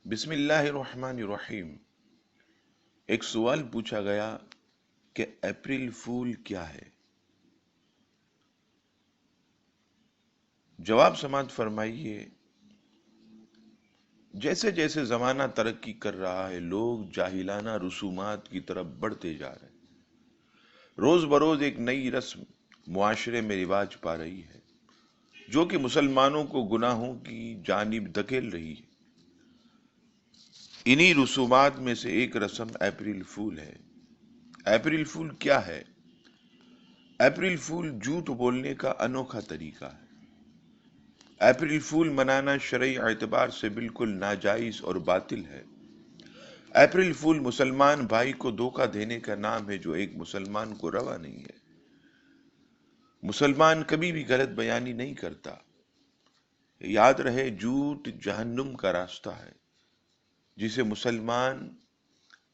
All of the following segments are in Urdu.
بسم اللہ الرحمن الرحیم۔ ایک سوال پوچھا گیا کہ اپریل فول کیا ہے؟ جواب سماعت فرمائیے۔ جیسے جیسے زمانہ ترقی کر رہا ہے، لوگ جاہلانہ رسومات کی طرف بڑھتے جا رہے ہیں۔ روز بروز ایک نئی رسم معاشرے میں رواج پا رہی ہے جو کہ مسلمانوں کو گناہوں کی جانب دھکیل رہی ہے۔ انہی رسومات میں سے ایک رسم اپریل فول ہے۔ اپریل فول کیا ہے؟ اپریل فول جھوٹ بولنے کا انوکھا طریقہ ہے۔ اپریل فول منانا شرعی اعتبار سے بالکل ناجائز اور باطل ہے۔ اپریل فول مسلمان بھائی کو دھوکہ دینے کا نام ہے جو ایک مسلمان کو روا نہیں ہے۔ مسلمان کبھی بھی غلط بیانی نہیں کرتا۔ یاد رہے، جھوٹ جہنم کا راستہ ہے جسے مسلمان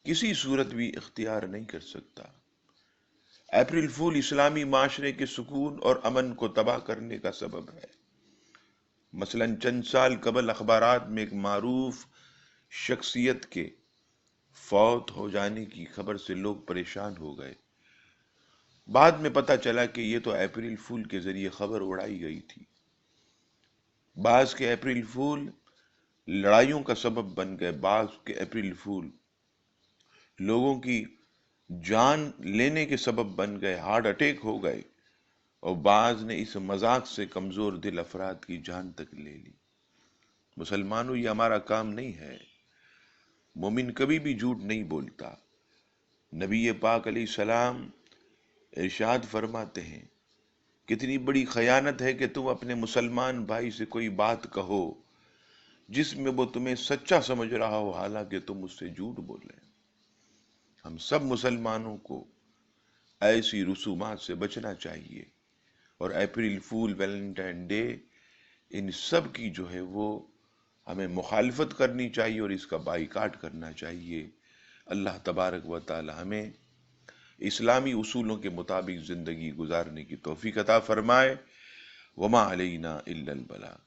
کسی صورت بھی اختیار نہیں کر سکتا۔ اپریل فول اسلامی معاشرے کے سکون اور امن کو تباہ کرنے کا سبب ہے۔ مثلا چند سال قبل اخبارات میں ایک معروف شخصیت کے فوت ہو جانے کی خبر سے لوگ پریشان ہو گئے۔ بعد میں پتہ چلا کہ یہ تو اپریل فول کے ذریعے خبر اڑائی گئی تھی۔ بعض کے اپریل فول لڑائیوں کا سبب بن گئے، بعض کے اپریل فول لوگوں کی جان لینے کے سبب بن گئے، ہارٹ اٹیک ہو گئے، اور بعض نے اس مذاق سے کمزور دل افراد کی جان تک لے لی۔ مسلمانوں، یہ ہمارا کام نہیں ہے۔ مومن کبھی بھی جھوٹ نہیں بولتا۔ نبی پاک علیہ السلام ارشاد فرماتے ہیں، کتنی بڑی خیانت ہے کہ تم اپنے مسلمان بھائی سے کوئی بات کہو جس میں وہ تمہیں سچا سمجھ رہا ہو، حالانکہ تم اس سے جھوٹ بول رہے ہیں۔ ہم سب مسلمانوں کو ایسی رسومات سے بچنا چاہیے، اور اپریل فول، ویلنٹائن ڈے، ان سب کی جو ہے وہ ہمیں مخالفت کرنی چاہیے اور اس کا بائیکاٹ کرنا چاہیے۔ اللہ تبارک و تعالی ہمیں اسلامی اصولوں کے مطابق زندگی گزارنے کی توفیق عطا فرمائے۔ وما علینا الا البلاغ۔